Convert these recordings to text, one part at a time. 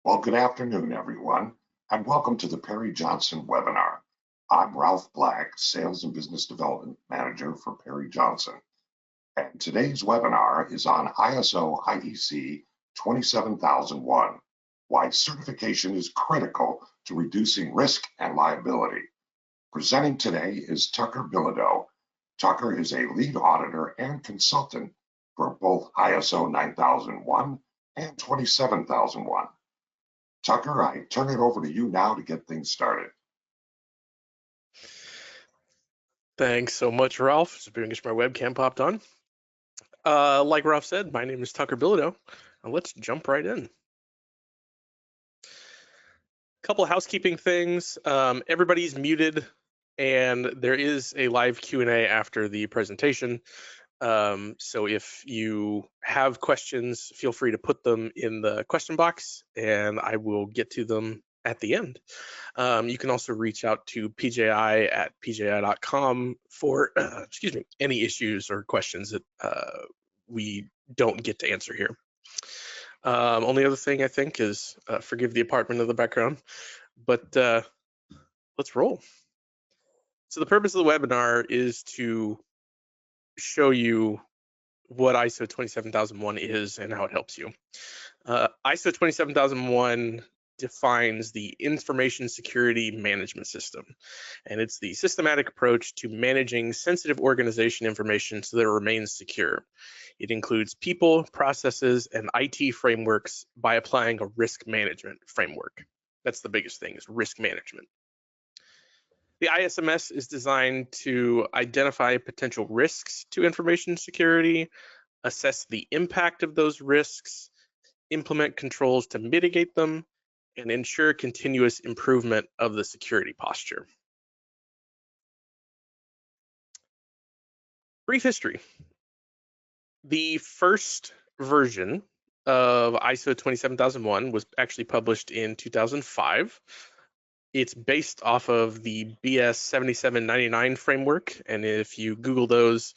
Well, good afternoon, everyone, and welcome to the Perry Johnson webinar. I'm Ralph Black, Sales and Business Development Manager for Perry Johnson, and today's webinar is on ISO IEC 27001, why certification is critical to reducing risk and liability. Presenting today is Tucker Bilodeau. Tucker is a lead auditor and consultant for both ISO 9001 and 27001. Tucker, I turn it over to you now to get things started. Thanks so much, Ralph. Just get my webcam popped on. Like Ralph said, my name is Tucker Bilodeau, and let's jump right in. Couple of housekeeping things. Everybody's muted, and there is a live Q&A after the presentation. So if you have questions, feel free to put them in the question box, and I will get to them at the end. You can also reach out to pji@pji.com for any issues or questions that we don't get to answer here. Only other thing I think is forgive the apartment in the background, but let's roll. So the purpose of the webinar is to show you what ISO 27001 is and how it helps you. ISO 27001 defines the information security management system, and it's the systematic approach to managing sensitive organization information so that it remains secure. It includes people, processes, and IT frameworks by applying a risk management framework. That's the biggest thing, is risk management. The ISMS is designed to identify potential risks to information security, assess the impact of those risks, implement controls to mitigate them, and ensure continuous improvement of the security posture. Brief history. The first version of ISO 27001 was actually published in 2005. It's based off of the BS 7799 framework, and if you Google those,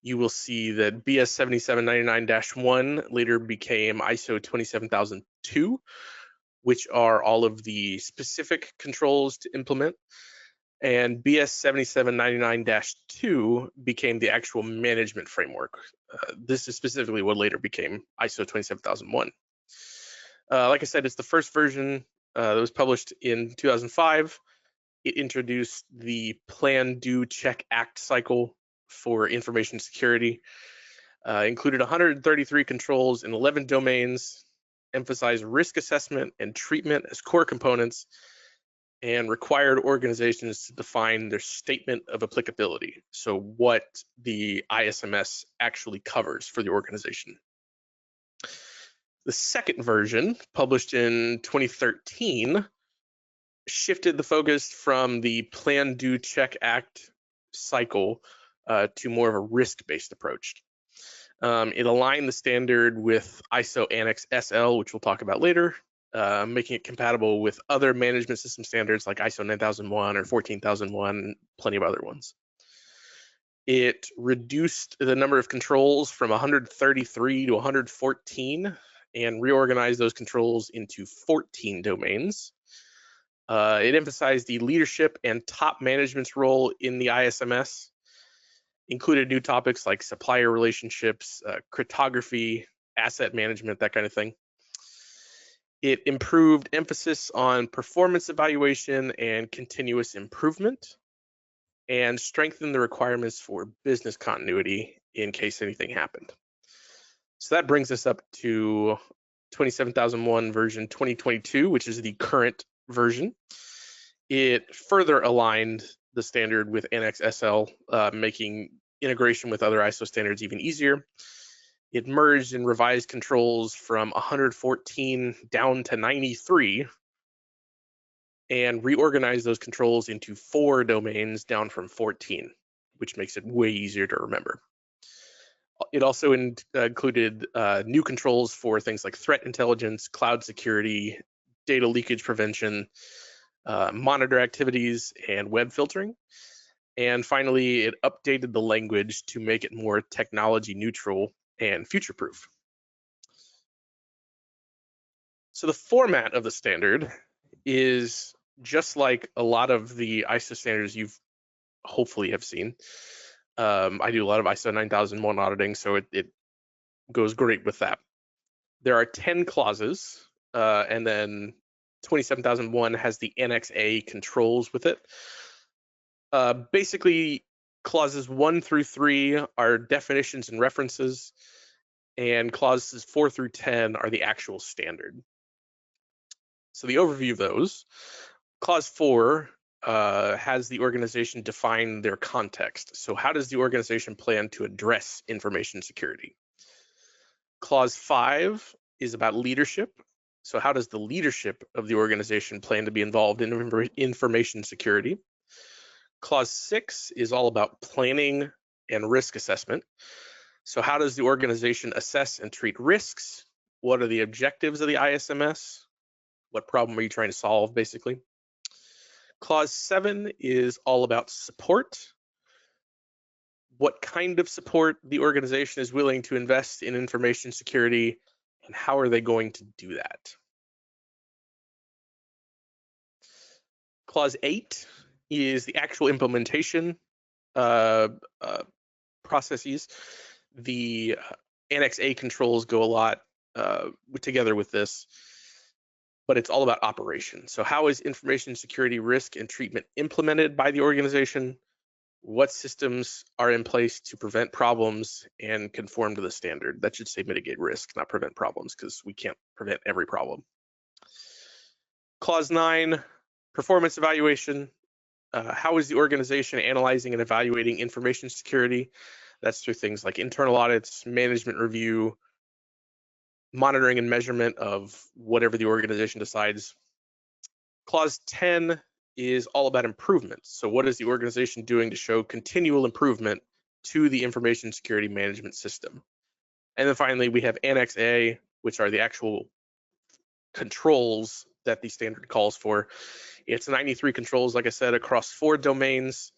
you will see that BS 7799-1 later became ISO 27002, which are all of the specific controls to implement. And BS 7799-2 became the actual management framework. This is specifically what later became ISO 27001. Like I said, it's the first version that was published in 2005. It introduced the Plan, Do, Check, Act cycle for information security, included 133 controls in 11 domains, emphasized risk assessment and treatment as core components, and required organizations to define their statement of applicability, so what the ISMS actually covers for the organization. The second version, published in 2013, shifted the focus from the Plan, Do, Check, Act cycle to more of a risk-based approach. It aligned the standard with ISO Annex SL, which we'll talk about later, making it compatible with other management system standards like ISO 9001 or 14001, plenty of other ones. It reduced the number of controls from 133 to 114 and reorganized those controls into 14 domains. It emphasized the leadership and top management's role in the ISMS, included new topics like supplier relationships, cryptography, asset management, that kind of thing. It improved emphasis on performance evaluation and continuous improvement, and strengthened the requirements for business continuity in case anything happened. So that brings us up to 27001 version 2022, which is the current version. It further aligned the standard with Annex SL, making integration with other ISO standards even easier. It merged and revised controls from 114 down to 93 and reorganized those controls into 4 domains down from 14, which makes it way easier to remember. It also included new controls for things like threat intelligence, cloud security, data leakage prevention, monitor activities, and web filtering. And finally, it updated the language to make it more technology neutral and future-proof. So the format of the standard is just like a lot of the ISO standards you've hopefully have seen. I do a lot of ISO 9001 auditing, so it goes great with that. There are 10 clauses, and then 27001 has the Annex A controls with it. Basically, clauses 1 through 3 are definitions and references, and clauses 4 through 10 are the actual standard. So the overview of those, clause 4 has the organization define their context. So how does the organization plan to address information security? Clause 5 is about leadership. So how does the leadership of the organization plan to be involved in information security? Clause 6 is all about planning and risk assessment. So how does the organization assess and treat risks? What are the objectives of the ISMS? What problem are you trying to solve, basically? Clause 7 is all about support. What kind of support the organization is willing to invest in information security, and how are they going to do that? Clause 8 is the actual implementation processes. The Annex A controls go a lot together with this, but it's all about operation. So how is information security risk and treatment implemented by the organization? What systems are in place to prevent problems and conform to the standard? That should say mitigate risk, not prevent problems, because we can't prevent every problem. Clause 9, performance evaluation. How is the organization analyzing and evaluating information security? That's through things like internal audits, management review, monitoring and measurement of whatever the organization decides. Clause 10 is all about improvements. So what is the organization doing to show continual improvement to the information security management system? And then finally, we have Annex A, which are the actual controls that the standard calls for. It's 93 controls, like I said, across 4 domains.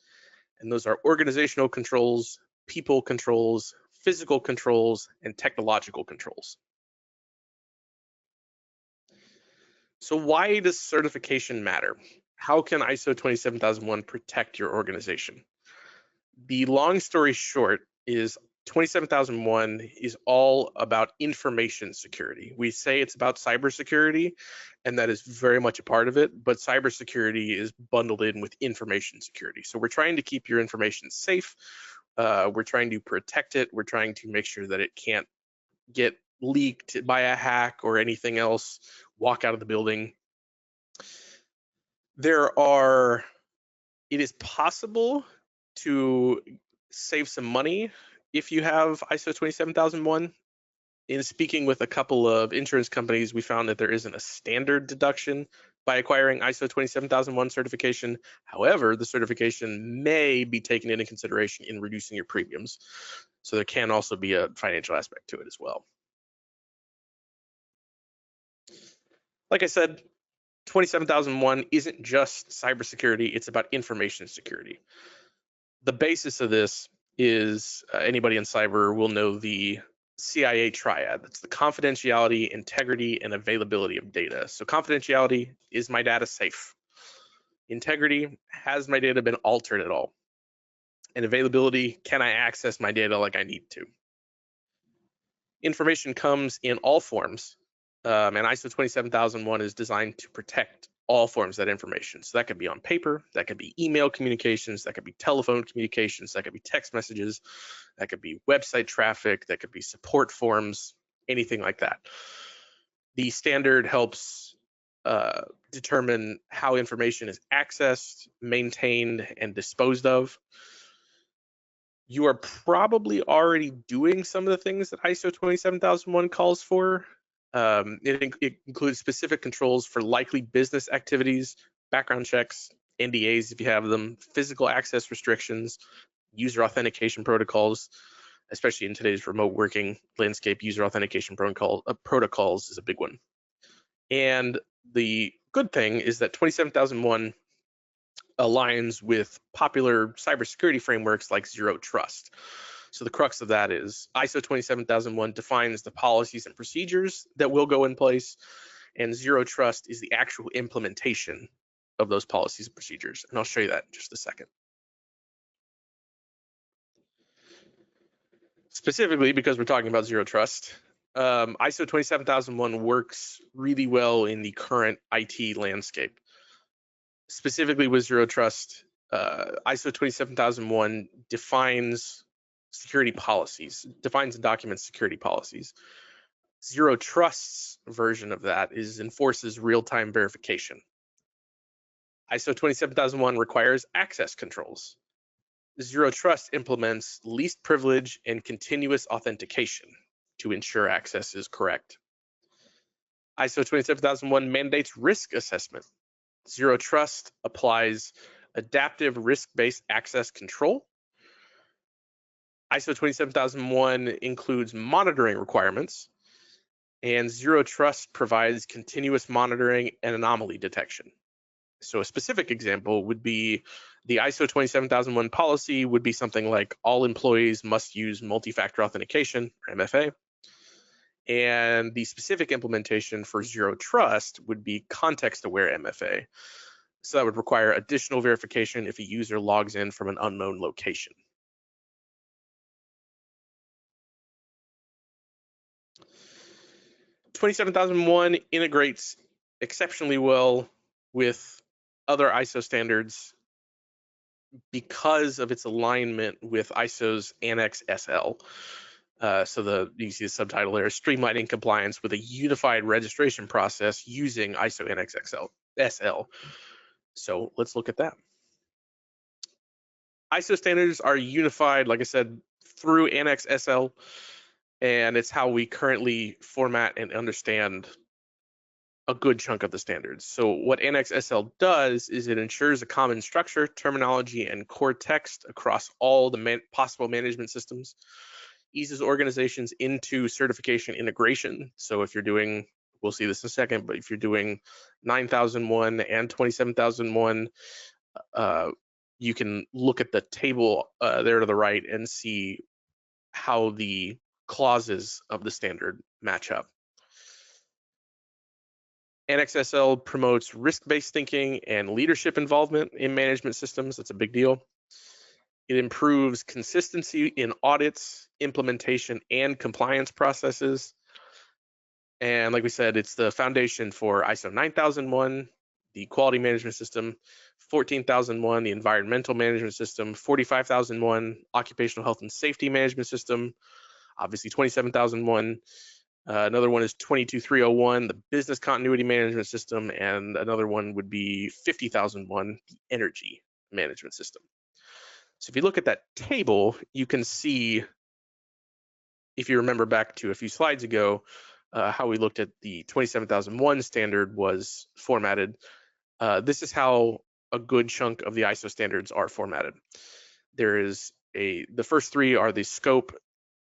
And those are organizational controls, people controls, physical controls, and technological controls. So why does certification matter? How can ISO 27001 protect your organization? The long story short is 27001 is all about information security. We say it's about cybersecurity, and that is very much a part of it, but cybersecurity is bundled in with information security. So we're trying to keep your information safe. We're trying to protect it. We're trying to make sure that it can't get leaked by a hack or anything else, walk out of the building. It is possible to save some money if you have ISO 27001. In speaking with a couple of insurance companies, we found that there isn't a standard deduction by acquiring ISO 27001 certification. However, the certification may be taken into consideration in reducing your premiums. So there can also be a financial aspect to it as well. Like I said, 27001 isn't just cybersecurity, it's about information security. The basis of this is anybody in cyber will know the CIA triad. That's the confidentiality, integrity, and availability of data. So confidentiality, is my data safe? Integrity, has my data been altered at all? And availability, can I access my data like I need to? Information comes in all forms, and ISO 27001 is designed to protect all forms of that information. So that could be on paper, that could be email communications, that could be telephone communications, that could be text messages, that could be website traffic, that could be support forms, anything like that. The standard helps determine how information is accessed, maintained, and disposed of. You are probably already doing some of the things that ISO 27001 calls for. It includes specific controls for likely business activities, background checks, NDAs if you have them, physical access restrictions, user authentication protocols, especially in today's remote working landscape. User authentication protocols is a big one. And the good thing is that 27001 aligns with popular cybersecurity frameworks like Zero Trust. So the crux of that is ISO 27001 defines the policies and procedures that will go in place, and zero trust is the actual implementation of those policies and procedures. And I'll show you that in just a second. Specifically, because we're talking about zero trust, ISO 27001 works really well in the current IT landscape. Specifically with zero trust, ISO 27001 defines security policies, defines and documents security policies. Zero Trust's version of that enforces real-time verification. ISO 27001 requires access controls. Zero Trust implements least privilege and continuous authentication to ensure access is correct. ISO 27001 mandates risk assessment. Zero Trust applies adaptive risk-based access control. ISO 27001 includes monitoring requirements, and Zero Trust provides continuous monitoring and anomaly detection. So a specific example would be the ISO 27001 policy would be something like all employees must use multi-factor authentication, or MFA. And the specific implementation for Zero Trust would be context-aware MFA. So that would require additional verification if a user logs in from an unknown location. ISO 27001 integrates exceptionally well with other ISO standards because of its alignment with ISO's Annex SL. So you can see the subtitle there, streamlining compliance with a unified registration process using ISO Annex SL. So let's look at that. ISO standards are unified, like I said, through Annex SL, and it's how we currently format and understand a good chunk of the standards. So what Annex SL does is it ensures a common structure, terminology, and core text across all the possible management systems, eases organizations into certification integration. So if you're doing, we'll see this in a second, but if you're doing 9001 and 27001, you can look at the table there to the right and see how the clauses of the standard match up. Annex SL promotes risk-based thinking and leadership involvement in management systems. That's a big deal. It improves consistency in audits, implementation, and compliance processes. And like we said, it's the foundation for ISO 9001, the quality management system, 14001, the environmental management system, 45001, occupational health and safety management system, obviously 27001. Another one is 22301, the business continuity management system, and another one would be 50001, the energy management system. So if you look at that table, you can see, if you remember back to a few slides ago, how we looked at the 27001 standard was formatted. This is how a good chunk of the ISO standards are formatted. The first three are the scope,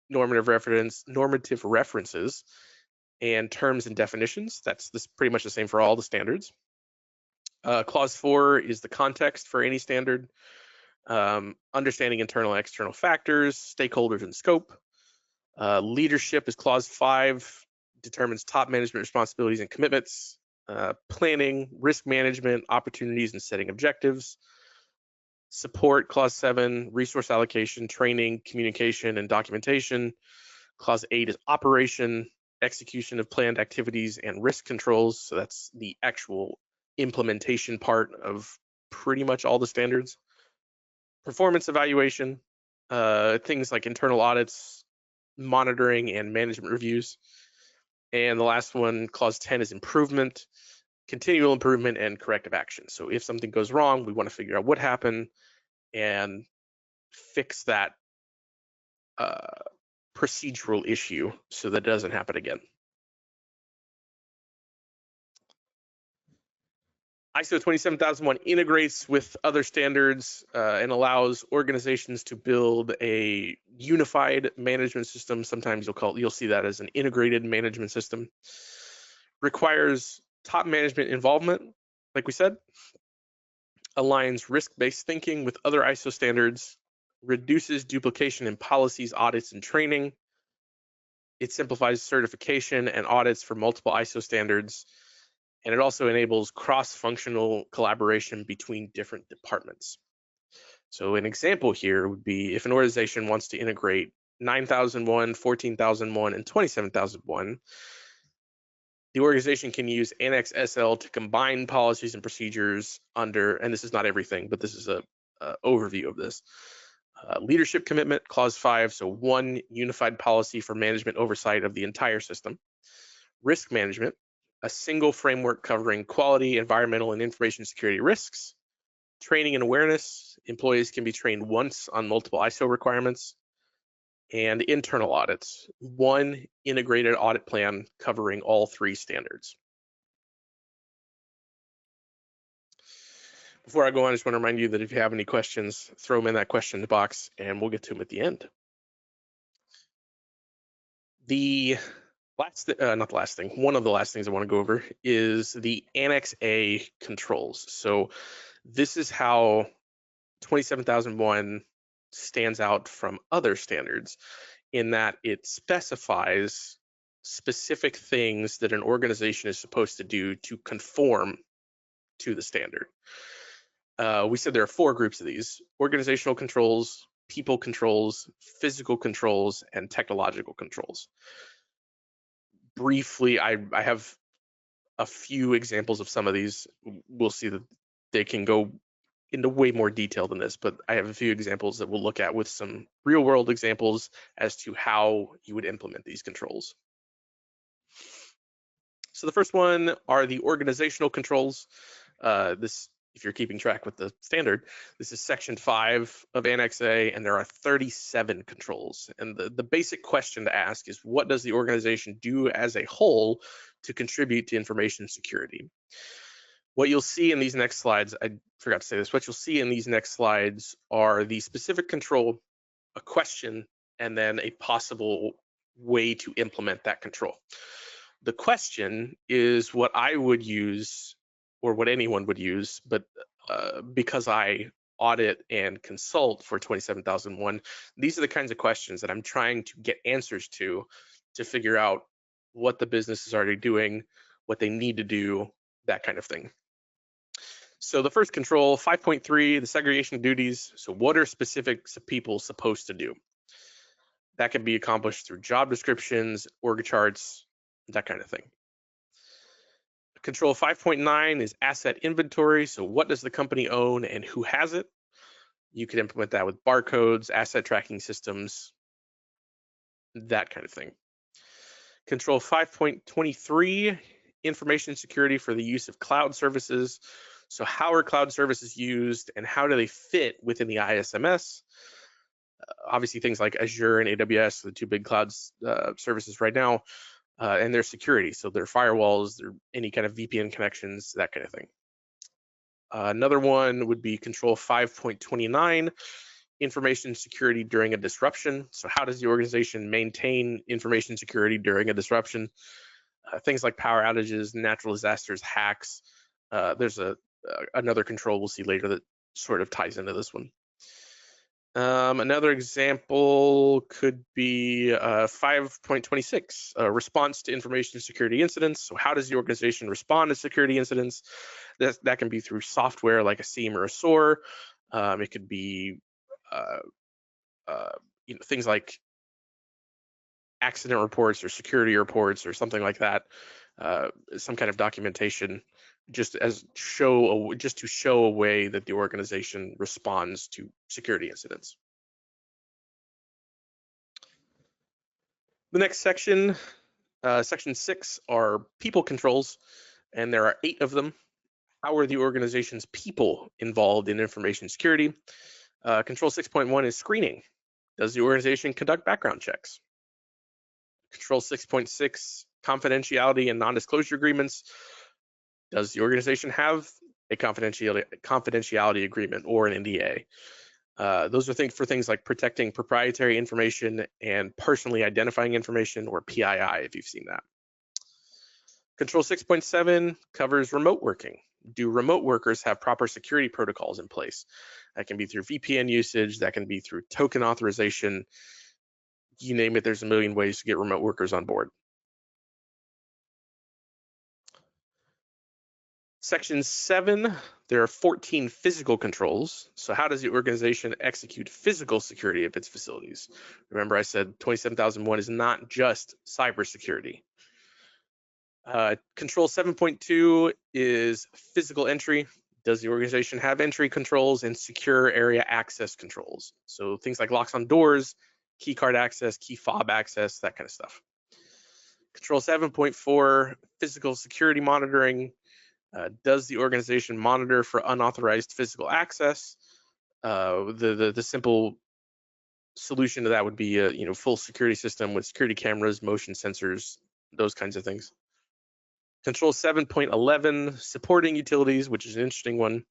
normative references, and terms and definitions. That's pretty much the same for all the standards. Clause 4 is the context for any standard. Understanding internal and external factors, stakeholders, and scope. Leadership is clause 5, determines top management responsibilities and commitments. Planning, risk management, opportunities, and setting objectives. Support, clause 7, resource allocation, training, communication, and documentation. Clause 8 is operation, execution of planned activities, and risk controls. So that's the actual implementation part of pretty much all the standards. Performance evaluation, things like internal audits, monitoring, and management reviews. And the last one, clause 10, is improvement, continual improvement, and corrective action. So if something goes wrong, we want to figure out what happened and fix that procedural issue so that it doesn't happen again. ISO 27001 integrates with other standards and allows organizations to build a unified management system. Sometimes you'll see that as an integrated management system. Requires top management involvement, like we said. Aligns risk-based thinking with other ISO standards. Reduces duplication in policies, audits, and training. It simplifies certification and audits for multiple ISO standards. And it also enables cross-functional collaboration between different departments. So an example here would be if an organization wants to integrate 9001, 14001, and 27001, the organization can use Annex SL to combine policies and procedures under, and this is not everything, but this is a overview of this. Leadership commitment, clause 5, so one unified policy for management oversight of the entire system. Risk management, a single framework covering quality, environmental, and information security risks. Training and awareness, employees can be trained once on multiple ISO requirements. And internal audits, one integrated audit plan covering all 3 standards. Before I go on, I just want to remind you that if you have any questions, throw them in that question box and we'll get to them at the end. The last, not the last thing, one of the last things I want to go over is the Annex A controls. So this is how 27001 stands out from other standards in that it specifies specific things that an organization is supposed to do to conform to the standard. We said there are 4 groups of these: organizational controls, people controls, physical controls, and technological controls. Briefly, I have a few examples of some of these. We'll see that they can go into way more detail than this, but I have a few examples that we'll look at with some real world examples as to how you would implement these controls. So the first one are the organizational controls. This, if you're keeping track with the standard, this is section 5 of Annex A, and there are 37 controls. And the basic question to ask is, what does the organization do as a whole to contribute to information security? What you'll see in these next slides, I forgot to say this, what you'll see in these next slides are the specific control, a question, and then a possible way to implement that control. The question is what I would use, or what anyone would use, but because I audit and consult for 27001, these are the kinds of questions that I'm trying to get answers to figure out what the business is already doing, what they need to do, that kind of thing. So the first control, 5.3, the segregation of duties. So what are specific people supposed to do? That can be accomplished through job descriptions, org charts, that kind of thing. Control 5.9 is asset inventory. So what does the company own and who has it? You can implement that with barcodes, asset tracking systems, that kind of thing. Control 5.23, information security for the use of cloud services. So how are cloud services used and how do they fit within the ISMS? Obviously things like Azure and AWS, the 2 big cloud services right now, and their security. So their firewalls, their any kind of VPN connections, that kind of thing. Another one would be control 5.29, information security during a disruption. So how does the organization maintain information security during a disruption? Things like power outages, natural disasters, hacks. There's another control we'll see later that sort of ties into this one. Another example could be 5.26, response to information security incidents. So how does the organization respond to security incidents? That can be through software like a SIEM or a SOAR. It could be things like accident reports or security reports or something like that. Some kind of documentation, just to show a way that the organization responds to security incidents. The next section, section 6, are people controls, and there are 8 of them. How are the organization's people involved in information security? Control 6.1 is screening. Does the organization conduct background checks? Control 6.6, confidentiality and non-disclosure agreements. Does the organization have a confidentiality agreement or an NDA? Those are for things like protecting proprietary information and personally identifying information, or PII, if you've seen that. Control 6.7 covers remote working. Do remote workers have proper security protocols in place? That can be through VPN usage, that can be through token authorization. You name it, there's a million ways to get remote workers on board. Section 7, there are 14 physical controls. So how does the organization execute physical security of its facilities? Remember I said 27001 is not just cybersecurity. Control 7.2 is physical entry. Does the organization have entry controls and secure area access controls? So things like locks on doors, key card access, key fob access, that kind of stuff. Control 7.4, physical security monitoring. Does the organization monitor for unauthorized physical access? The simple solution to that would be a full security system with security cameras, motion sensors, those kinds of things. Control 7.11, supporting utilities, which is an interesting one.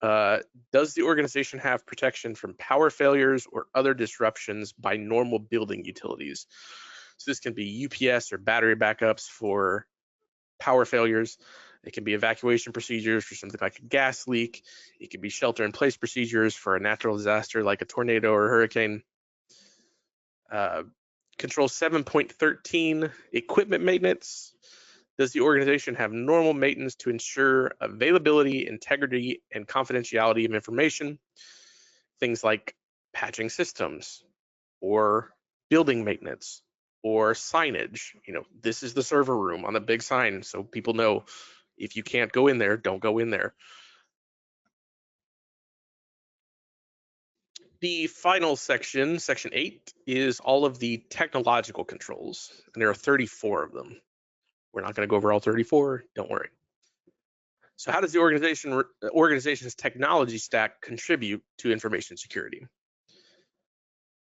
Does the organization have protection from power failures or other disruptions by normal building utilities? So this can be UPS or battery backups for power failures. It can be evacuation procedures for something like a gas leak. It could be shelter-in-place procedures for a natural disaster like a tornado or a hurricane. Control 7.13, equipment maintenance. Does the organization have normal maintenance to ensure availability, integrity, and confidentiality of information? Things like patching systems or building maintenance or signage. This is the server room on the big sign, so people know if you can't go in there, don't go in there. The final section, section 8, is all of the technological controls, and there are 34 of them. We're not going to go over all 34, don't worry. So how does the organization's technology stack contribute to information security?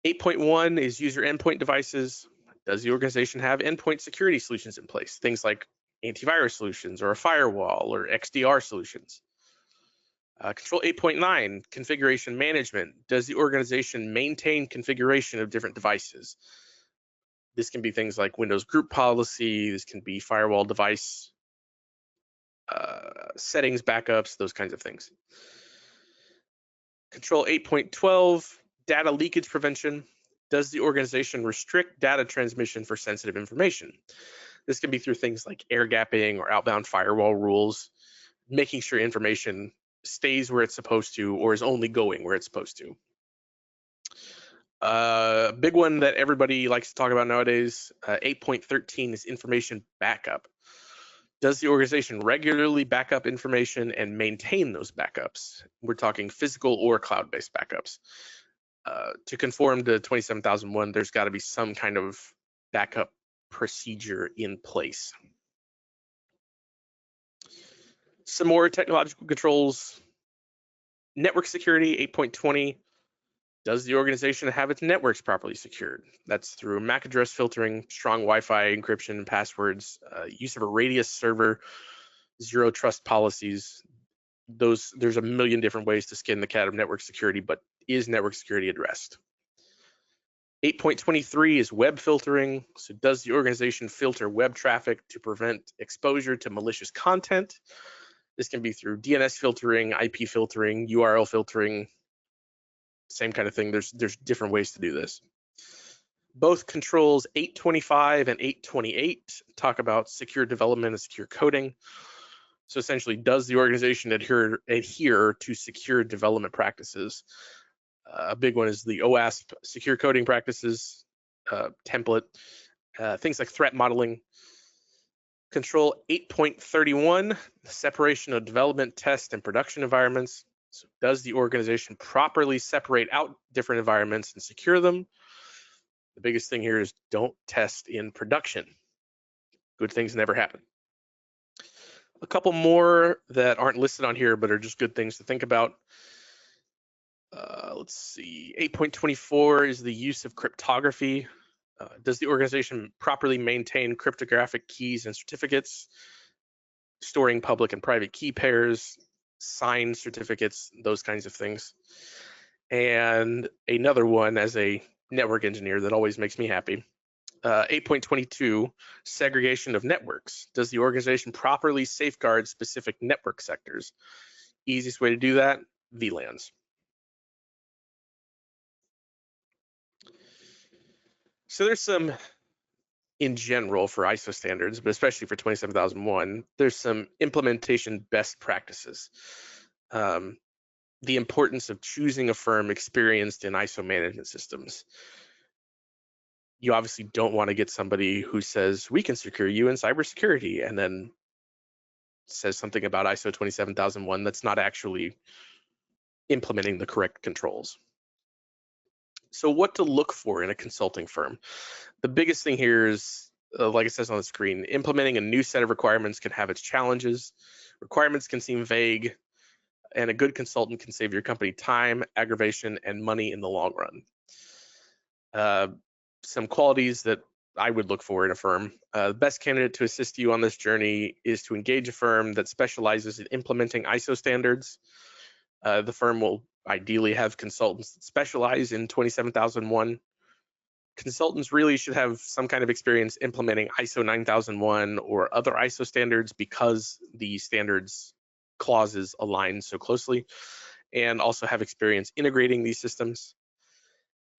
8.1 is user endpoint devices. Does the organization have endpoint security solutions in place? Things like antivirus solutions or a firewall or XDR solutions. Control 8.9, configuration management. Does the organization maintain configuration of different devices? This can be things like Windows group policy. This can be firewall device settings, backups, those kinds of things. Control 8.12, data leakage prevention. Does the organization restrict data transmission for sensitive information? This can be through things like air gapping or outbound firewall rules, making sure information stays where it's supposed to or is only going where it's supposed to. A big one that everybody likes to talk about nowadays, 8.13 is information backup. Does the organization regularly back up information and maintain those backups? We're talking physical or cloud-based backups. To conform to 27001, there's got to be some kind of backup procedure in place. Some more technological controls. Network security, 8.20. Does the organization have its networks properly secured? That's through MAC address filtering, strong Wi-Fi encryption and passwords, use of a radius server, zero trust policies. There's a million different ways to skin the cat of network security, but is network security addressed? 8.23 is web filtering. So does the organization filter web traffic to prevent exposure to malicious content? This can be through DNS filtering, IP filtering, URL filtering, same kind of thing. There's different ways to do this. Both controls 825 and 828 talk about secure development and secure coding. So essentially, does the organization adhere to secure development practices? A big one is the OWASP secure coding practices template, things like threat modeling. Control 8.31, separation of development, test, and production environments. So does the organization properly separate out different environments and secure them? The biggest thing here is don't test in production. Good things never happen. A couple more that aren't listed on here, but are just good things to think about. Let's see, 8.24 is the use of cryptography. Does the organization properly maintain cryptographic keys and certificates, storing public and private key pairs, signed certificates, those kinds of things? And another one, as a network engineer, that always makes me happy. 8.22, segregation of networks. Does the organization properly safeguard specific network sectors? Easiest way to do that, VLANs. So there's some in general for ISO standards, but especially for 27001, there's some implementation best practices. The importance of choosing a firm experienced in ISO management systems. You obviously don't want to get somebody who says, we can secure you in cybersecurity, and then says something about ISO 27001 that's not actually implementing the correct controls. So what to look for in a consulting firm? The biggest thing here is, like it says on the screen, implementing a new set of requirements can have its challenges. Requirements can seem vague, and a good consultant can save your company time, aggravation, and money in the long run. Some qualities that I would look for in a firm. The best candidate to assist you on this journey is to engage a firm that specializes in implementing ISO standards. The firm will ideally have consultants that specialize in 27001. Consultants really should have some kind of experience implementing ISO 9001 or other ISO standards because the standards clauses align so closely, and also have experience integrating these systems.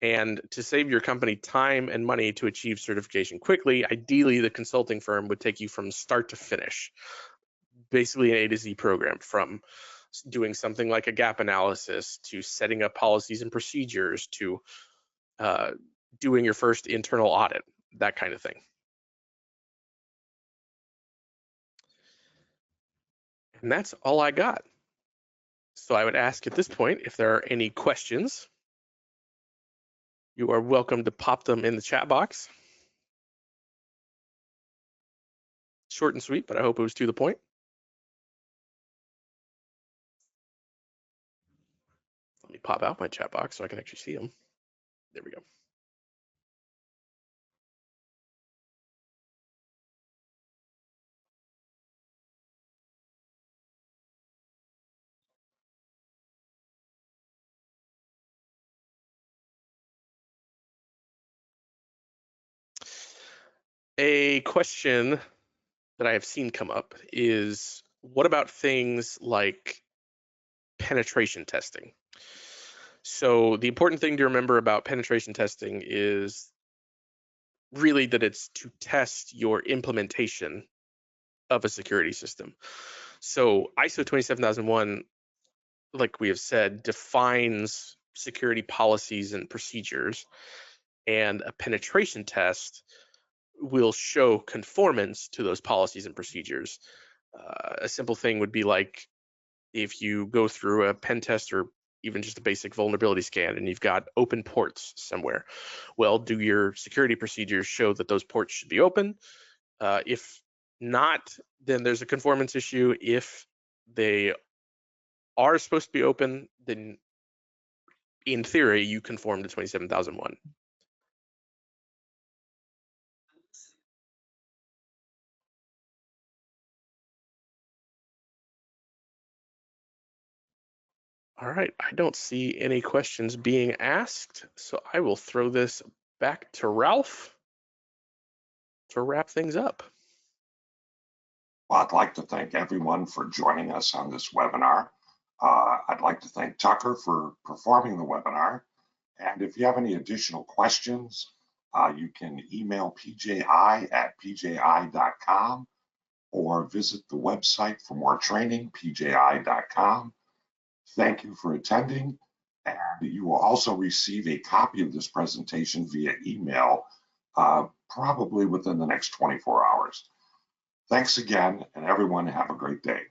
And to save your company time and money to achieve certification quickly, ideally the consulting firm would take you from start to finish, basically an A to Z program, from doing something like a gap analysis to setting up policies and procedures to doing your first internal audit, that kind of thing. And that's all I got. So I would ask at this point if there are any questions. You are welcome to pop them in the chat box. Short and sweet, but I hope it was to the point. Let me pop out my chat box so I can actually see them. There we go. A question that I have seen come up is, what about things like penetration testing? So the important thing to remember about penetration testing is really that it's to test your implementation of a security system. So ISO 27001, like we have said, defines security policies and procedures, and a penetration test will show conformance to those policies and procedures. A simple thing would be like if you go through a pen test or even just a basic vulnerability scan and you've got open ports somewhere. Well, do your security procedures show that those ports should be open? If not, then there's a conformance issue. If they are supposed to be open, then in theory, you conform to 27001. All right, I don't see any questions being asked, so I will throw this back to Ralph to wrap things up. Well, I'd like to thank everyone for joining us on this webinar. I'd like to thank Tucker for performing the webinar. And if you have any additional questions, you can email pji@pji.com or visit the website for more training, pji.com. Thank you for attending, and you will also receive a copy of this presentation via email, probably within the next 24 hours. Thanks again, and everyone have a great day.